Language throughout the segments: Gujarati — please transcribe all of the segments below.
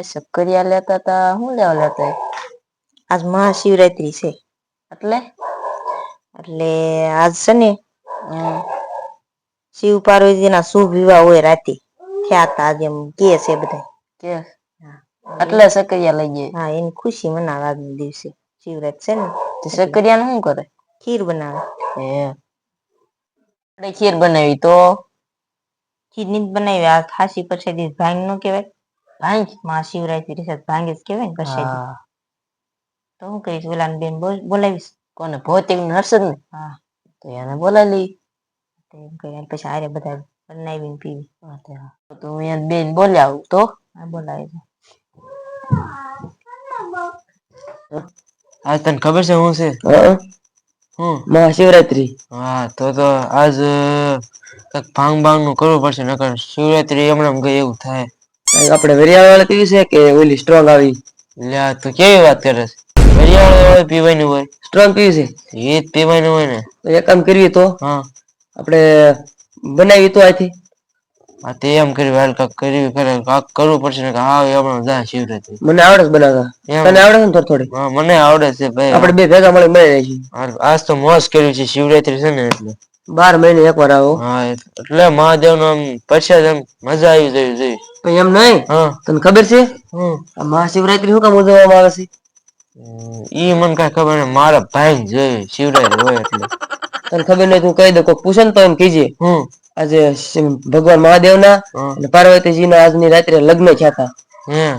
શક્કરિયા લેતા તા શું લેવા લેતા આજ મહાશિવરાત્રી છે એટલે આજ છે ને શિવ પાર્વતી ના શુભ વિવાહ હોય રાતે થયા તા આજે એમ કે છે બધા કે એટલે શક્કરિયા લઈ જાય હા એની ખુશી મનાવે આજના દિવસે શિવરાત છે ને શક્કરિયા નું શું કરે ખીર બનાવે ખીર બનાવી તો ખીર ની બનાવી આ ખાસી પરસાદી ભાંગ નો કહેવાય ભાંગ મહાશિવરાત્રી છે ભાંગ જ કહેવાય ને પરસાદી તો હું કહીશ ઓલા બેન બોલાવીશ કોને ભૌતિક હર્ષદ ને હા તો એને બોલાવી લઈ પછી આરે બધા બનાવીને પીવી તો હું બેન બોલાવું તો બોલાવી આજ તને ખબર છે હું છે મહાશિવરાત્રી હા તો આજ ભાંગ ભાંગ નું કરવું પડશે નકર શિવરાત્રી હમણાં ગઈ એવું થાય આપડે વેરિયાળ વાળા પીવી છે કે ઓલી સ્ટ્રોંગ આવી લ્યા તો કેવી વાત કરે છે વેરિયાળ હોય પીવાની હોય સ્ટ્રોંગ પીવી છે એ જ પીવાનું હોય ને એક કામ કરીએ તો હા આપડે બનાવી તો આથી હા તે એમ કરી હાલ કાક કરવું પડશે ને હા એમાં શિવરાત્રી મને આવડે બનાવતા તને આવડે ને થોડી હા મને આવડે છે ભાઈ આપડે બે ભેગા મળી બનાવી આજ તો મોજ કર્યું છે શિવરાત્રી છે ને એટલે 12 મહિને એકવાર આવો હા એટલે મહાદેવ નો આમ પ્રસાદ એમ મજા આવી જવી જોઈએ એમ નઈ હા તને ખબર છે મહાશિવરાત્રી શું કામ ઉજવવામાં આવે છે ઈ મને કઈ ખબર નઈ મારા ભાઈ જોઈ શિવરાત્રી હોય એટલે તને ખબર નઈ તું કહી દે કોઈ પૂછે ને તો એમ કીજે હું આજે ભગવાન મહાદેવ ના અને પાર્વતીજી ના આજની રાત્રે લગ્ન થયા હતા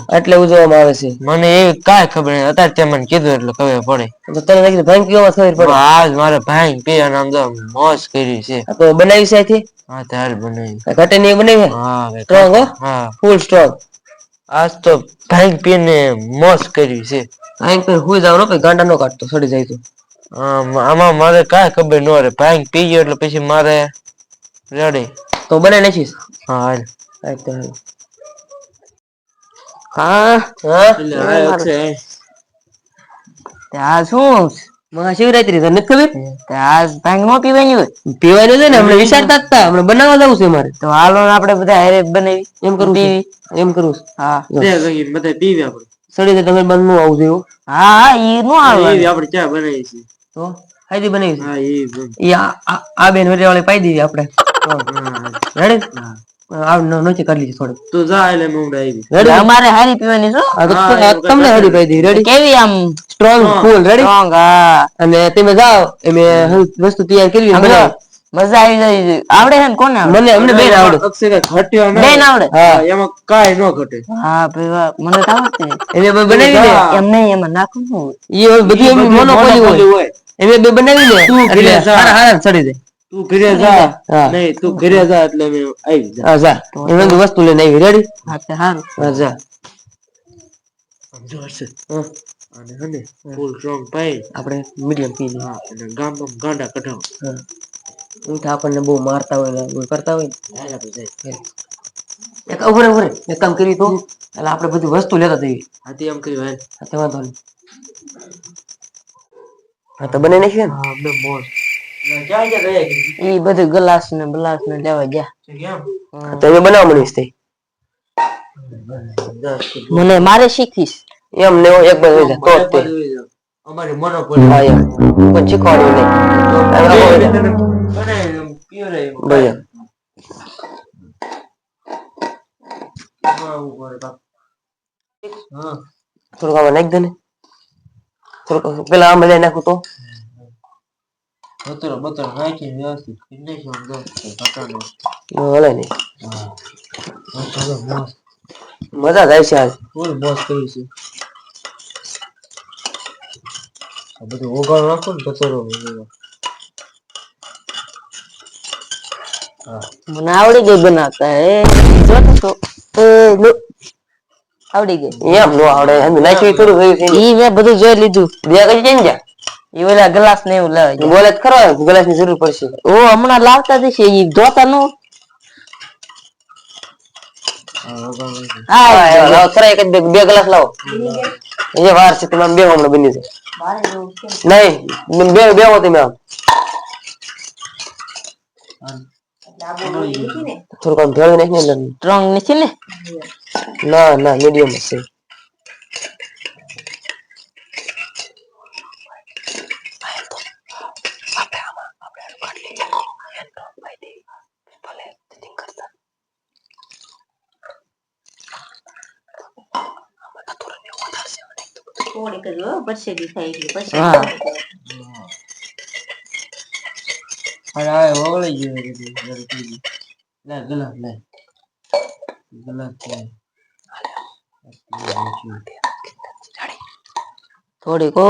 એટલે ઉજવવામાં આવે છે મને એવી કઈ ખબર નઈ અત્યારે તે મને કીધું એટલે ખબર પડે તને ભાંગ પીવામાં ખબર પડે આજ મારે ભાંગ પી અને આમ તો મોજ કરી છે તો બનાવી છે આથી હા ત્યારે બનાવી ઘટે ની બનાવી સ્ટ્રોંગ હો હા ફૂલ સ્ટ્રોંગ આજ તો ભાંગ પીને મોજ કરી છે ભાંગ પીને સુઈ જવાનું ગાંડા નો કાઢતો સડી જાય તો આમાં મારે કઈ ખબર ન રે ભાંગ પી ગયો એટલે પછી મારે રેડી તો બનાવી નાખીશ હા હાલ હા આ શું મહાશિવરાત્રી તને નથી ખબર આ ભાંગ નો પીવાની હોય પીવાની છે ને હમણાં વિચારતા જ તા હમણાં બનાવવા જવું છે મારે તો હાલો આપડે બધા હારે બનાવી એમ કરવું છે એમ કરવું હા બધા પીવી આપડે સડી તમે બંધ નું આવું જોયું હા ઈ નો આવે આપડે ક્યાં બનાવી છે તો કઈથી હા બનાવી આ બેન વાળી પાઈ દેવી આપડે રેડી નથી કરી લીધી થોડી તું જા એટલે હું આવી અમારે હારી પીવાની તમને હારી પાઈ દેવી રેડી કેવી આમ સ્ટ્રોંગ ફૂલ રેડી અને તમે જાઓ એ વસ્તુ તૈયાર કરી મજા આવી જાય આવડે છે ને કોને મને અમને બેન આવડે બેન આવડે એમાં કઈ ન ઘટે હા મને તો આવડતું એને બનાવી એમ નઈ એમાં નાખું એ બધી મોનોપોલી હોય એ બે બનાવી ને એટલે હારા હારા સડી જાય તું ઘરે જા નહી તું ઘરે જા એટલે આવી જા એ વસ્તુ લઈને આવી રેડી હા જા અને હને ફૂલ સ્ટ્રોંગ પાઈ આપણે મીડિયમ પી અને ગામ ગાંડા કઢાવ ઊંઠા આપણને બહુ મારતા હોય કરતા હોય એક ઉભો રે એક કામ કરી તો એટલે આપડે બધી વસ્તુ લેતા જઈએ હાથી એમ કર્યું હાલ વાંધો નહી હા તો બને નાખ્યું ને એ બધું ગ્લાસ ને બલાસ ને લેવા ગયા તમે બનાવ મનીષ મને મારે શીખીશ એમ ને એક બાજુ તો અમારી મોનોપોલી પણ શીખવાડ્યું નહી થોડુંક આમાં નાખી દે ને થોડુંક પેલા આમાં લઈ નાખું તો બતર નાખી વ્યવસ્થિત હલે નહી મજા જાય છે આજ ફૂલ મોજ કરી છે આ બધું ઓગાળ નાખો ને કચરો મને આવડી ગઈ બનાવતા આવડી ગઈ એમ નો આવડે નાખ્યું થોડું મેં બધું જોઈ લીધું બે કેમ ગયા એ ઓલા ગ્લાસ ને એવું લાવે બોલે ખરો ગ્લાસ ની જરૂર પડશે ઓ હમણાં લાવતા જશે એ જોતા નો હા બે ગ્લાસ લાવો એ વાર છે તમે બે હમણાં બની છે નહી બેહો તમે આમ થોડુંક આમ ભેળવી નાખ ને એટલે સ્ટ્રોંગ નથી ને ના ના મીડિયમ છે થોડીક જ હો, પરસેદી થાય એટલે પછી હા અરે આ ઓગળી ગયું લે ગલાસ લે ગલાસ લે થોડીક હો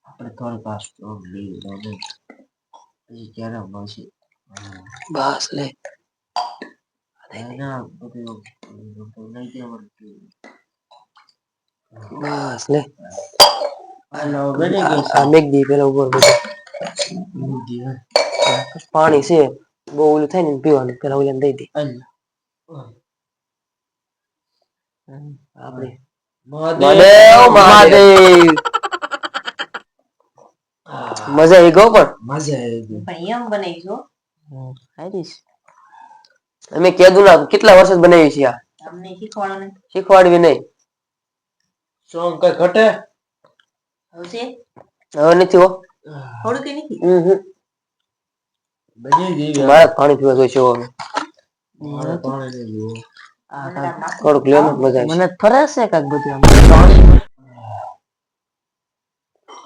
આપણે થોડીક આ સ્ટ્રોંગ લઈ લો ને પછી ક્યારે મળશે બસ લે ના બધું લઈ જવાનું બસ લે આનો બની ગઈ છે આ મેક દી પેલા ઉપર બધું પાણી છે બહુ ઓલું થાય ને પીવાનું પેલા ઓલા દઈ દે આપણે મહાદેવ મહાદેવ મજા આવી ગયો પણ મજા આવી ગઈ પણ એમ બનાવીશો હારીશ અમે કેદુના કેટલા વર્ષ બનાવી છે આ તમને શીખવાડો ને શીખવાડવી નહીં સોંગ કઈ ઘટે હવશે હવે નથી હો થોડું કે નથી બની ગઈ મારે પાણી પીવા જોઈશે હવે મારે પાણી નહીં પીવું થોડુંક લે ને મજા મને ફરશે કાક બધું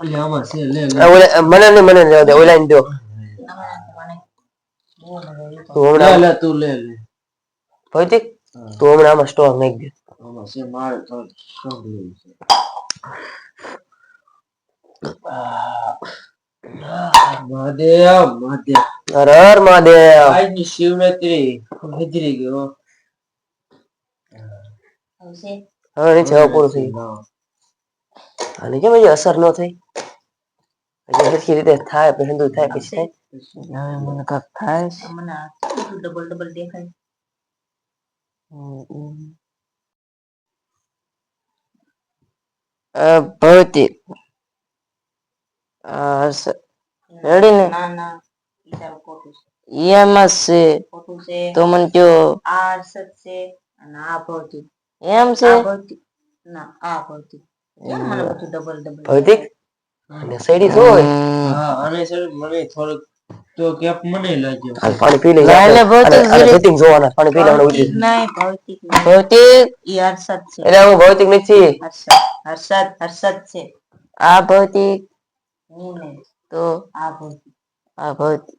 અલે આમાં છે લે લે મને નહીં મને રહેવા દે ઓલા ને દો લે લે તું લે લે ભૌતિક તું હમણાં આમાં સ્ટોર નાખ દે આમાં છે મારે થોડું સોંગ લેવું છે મહાદેવ મહાદેવ હર હર મહાદેવ આજની શિવરાત્રી હજરી ગયો હવશે હવે નથી હવે પૂરું થઈ ગયું અને કેમ હજી અસર ન થઈ હજી સરખી રીતે થાય પછી હિન્દુ થાય પછી થાય હવે મને કાક થાય મને આ બધું ડબલ ડબલ દેખાય ભૌતિક રેડી ને ના ના ઈ તારું ખોટું છે એમાં છે ખોટું છે તો મને કયો આ અરસદ છે અને આ ભૌતિક એમ છે આ ભૌતિક ના આ ભૌતિક કેમ મને બધું ડબલ ડબલ ભૌતિક અને સૈડી શું હોય હા અને સર મને થોડુંક તો કેપ મને લાગ્યો હાલ પાણી પી લઈ લે ભૌતિક સેટિંગ જોવાના પાણી પી લેવાનું ઉઠી નહીં ભૌતિક નહીં ભૌતિક ઈ હર્ષદ છે એટલે હું ભૌતિક નથી હર્ષદ છે આ ભૌતિક હું નહીં તો આ ભૌતિક આ ભૌતિક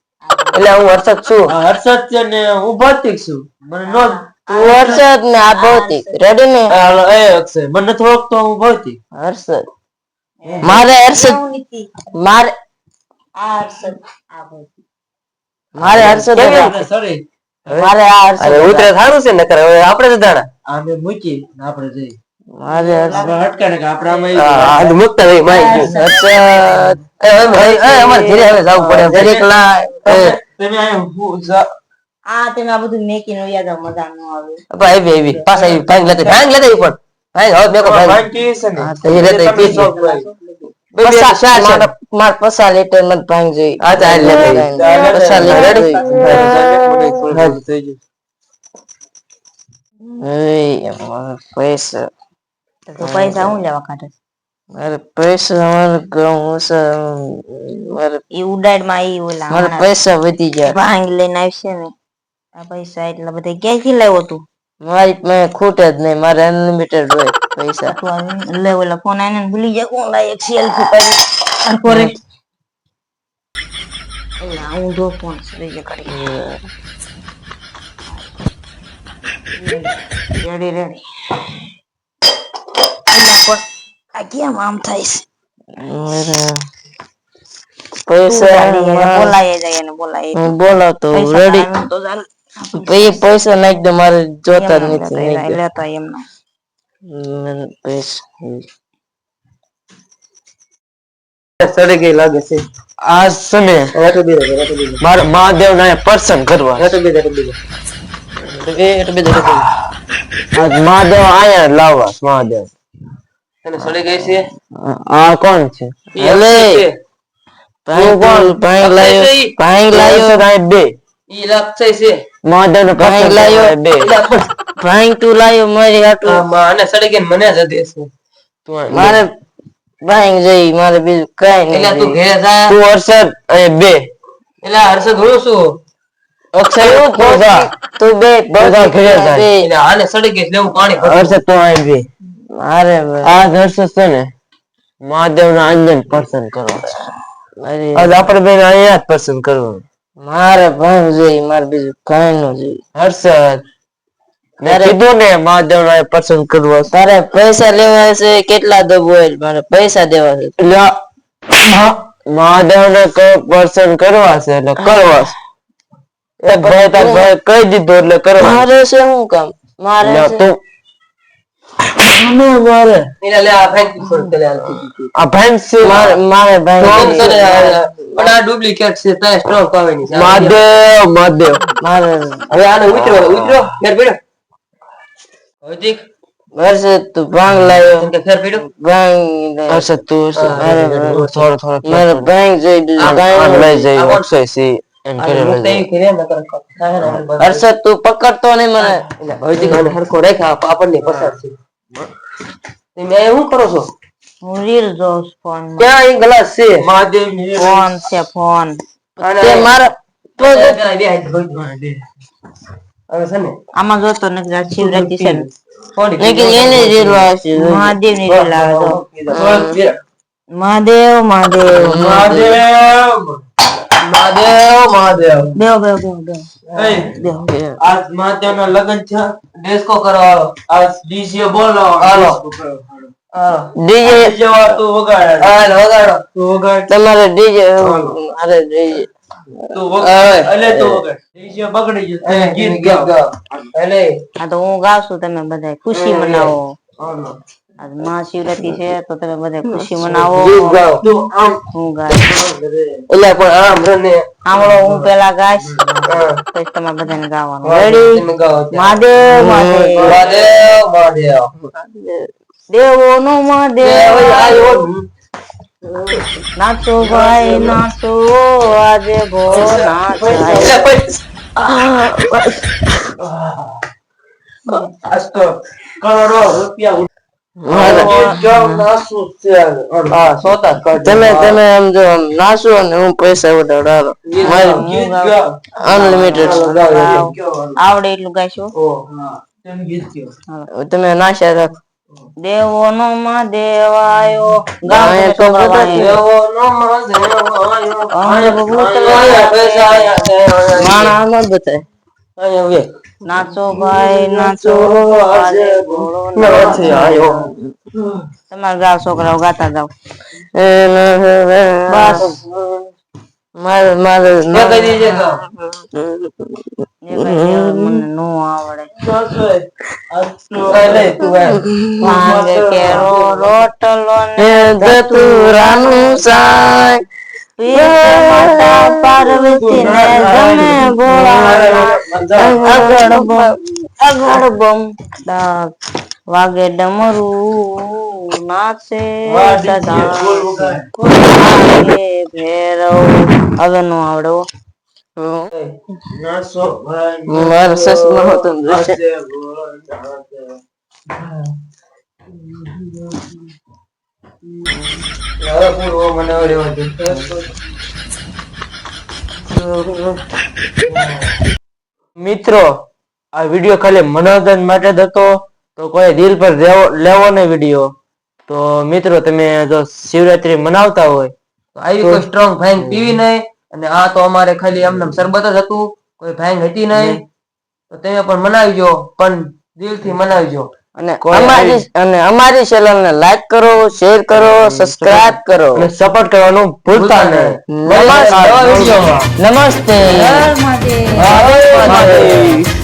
એટલે હું હર્ષદ છું આ હર્ષદ છે ને હું ભૌતિક છું મને નો તું હર્ષદ ને આ ભૌતિક રેડી ને એ અક્ષય મને થોડોક તો હું ભૌતિક હર્ષદ મારે હર્ષદ એવું નથી મારે આ હર્ષદ આ ભૌતિક મારે હર્ષદ સોરી મારે આ હર્ષદ ઉતરે થારું છે નકર હવે આપણે જ દાણા આમે મૂકી ને આપણે જઈ મારે આપણે હટકાને કે આપણે આમાં આ મુકતા રહી માઈ હર્ષદ એ ભાઈ એ અમાર ઘરે હવે જાવું પડે દરેક લા તમે આ તમે આ બધું મેકીને યાદ આવ મજા ન આવે ભાઈ બેબી પાછા આવી ભાંગ લેતે પણ ભાઈ હવે મેકો ભાઈ ભાઈ કે છે ને હા તો એ લેતે પી માર 50 લીટર મત ભાંગ જોઈ આ ચાલ લે 50 લીટર થઈ ગયું પૈસા તો પૈસા હું લેવા કાઢે મારે પૈસા મારે ઘઉં મારે એ ઉડાડ માં ઈ ઓલા મારે પૈસા વધી ગયા ભાંગ લઈને આવશે ને આ પૈસા એટલા બધા ક્યાંથી લાવ્યો તું મારી પાસે ખૂટ જ નહીં મારે અનલિમિટેડ હોય પૈસા તું આવી લે ઓલા ફોન આઈને ભૂલી જાય કોણ લાય એક સેલ્ફી પાડી અને કોરે ઓલા હું દો ફોન લઈ કરી રેડી રેડી આ કેમ આમ થાય છે પૈસા બોલાય જાય એને બોલાય બોલાવતો રેડી તો ચાલ પૈસા નાખ દે મારે જોતા જ નથી લેતા એમનો સડી ગઈ લાગે છે આ સમય મારે મહાદેવ ના પર્સન કરવા મહાદેવ આયા લાવવા મહાદેવ એને સડી ગઈ છે આ કોણ છે એટલે ભાંગ લાયો બે ઈ લક્ષય છે મહાદેવ ભાંગ લાયો બે ભાંગ તું લાયો મારી હાટુ આને સડી ગઈ મને જ દેશ મારે ભાંગ જઈ મારે બીજું કઈ નહીં એટલે તું ઘરે જા તું હર્ષદ અને બે એટલે હર્ષદ હું છું અક્ષય તું જા તું બે બધા ઘરે જા એટલે આને સડી ગઈ એટલે હું પાણી ભરું હર્ષદ તું આય બે મારે આ હર્ષદ છે ને મહાદેવ ના અંજન પસંદ કરો આજ આપણે બેન અહીંયા જ પસંદ કરવાનું મારે ભાંગ જોઈ મારે બીજું કઈ ન જોઈ હર્ષદ મેં કીધું ને મહાદેવ ના પસંદ કરવા તારે પૈસા લેવા છે કેટલા દબો મારે પૈસા દેવા છે મહાદેવ ને પસંદ કરવા છે એટલે કરવા છે એક ભાઈ તાર ભાઈ કહી દીધું એટલે કરવા મારે છે શું કામ મારે તું મારે એટલે લે આ ફેંક છોડ કે લે આ ભાઈ છે મારે ભાઈ પણ આ ડુપ્લિકેટ છે તાય સ્ટોક આવે ની મહાદેવ મારે હવે આને ઉતરો ફેર પડ્યો હજી હર્ષદ તું ભાંગ લાયો કે ફેર પડ્યો ભાંગ હર્ષદ તું થોડો મારે ભાંગ જોઈ બીજું લઈ જઈ અક્ષય સી એમ કરે હર્ષદ તું પકડતો નહીં મને હજી કાને હરખો રાખ્યા આપણને પસાર છે તમે શું કરો છો હું રીલ જોઉં છું ફોન ક્યાં એક ગ્લાસ છે મહાદેવ ફોન છે ફોન તે મારા હવે છે ને આમાં જોતો નથી આ શિવરાત્રી છે ને થોડી લેકિન એને રીલ આવશે મહાદેવ ની રીલ આવે તો મહાદેવ મહાદેવ મહાદેવ મહાદેવ બેહો બેહો બેહો બેહો આજ મહાદેવ ના લગન છે ડિસ્કો કરવાનો આજ ડીજે બોલો હાલો ડીજે તું વગાડ હાલ વગાડો તું વગાડ તમારે ડીજે અરે ડીજે તું વગાડ એટલે તું વગાડ ડીજે બગડી ગયું ગીત ગાવ એટલે આ તો હું ગાઉં છું તમે બધા ખુશી મનાવો આજ મહાશિવરાત્રી છે તો તમે બધા ખુશી મનાવો ગીત ગાવ તું આમ હું ગાઈશ એટલે પણ આમ રને સાંભળો હું પેલા ગાઈશ પછી તમારે બધાને ગાવાનું રેડી તમે ગાઓ મહાદેવ મહાદેવ મહાદેવ દેવો નો મહાદેવ નાચો ભાઈ નાચો આજે ભોળો નાચાય કરોડો રૂપિયા તમે આમ જો આમ નાચો અને હું પૈસા ઉડાડો અનલિમિટેડ આવડે એટલું ગાઈશું તમે નાશ્યા રાખ દેવો નો મહાદેવ આયો ગાય તો માણા માં બતાય નાચો ભાઈ નાચો આજે ભોળો આયો તમારે ગાવ છોકરાઓ ગાતા જાવ બસ મારે મને નો આવડે માંગે કેરો રોટલો ને ધતુરાનું શાક માતા પાર્વતી ને ગમે ભોળા અગડ બમ ડાક વાગે ડમરું નાચે સદા વાગે ભેરવ હવે નો આવડો મારે સસમાં હતો મિત્રો આ વિડીયો ખાલી મનોરંજન માટે જ હતો તો કોઈ દિલ પર લેવો નહીં વિડીયો તો મિત્રો તમે જો શિવરાત્રી મનાવતા હોય તો આવી કોઈ સ્ટ્રોંગ ભાંગ પીવી નહીં અને આ તો અમારે ખાલી એમને શરબત જ હતું કોઈ ભાંગ હતી નહીં તો તમે પણ મનાવજો પણ દિલથી મનાવજો અને અમારી ચેનલ ને લાઈક કરો શેર કરો સબસ્ક્રાઇબ કરો અને સપોર્ટ કરવાનું ભૂલતા નહીં નમસ્તે મહાદેવ જય મહાદેવ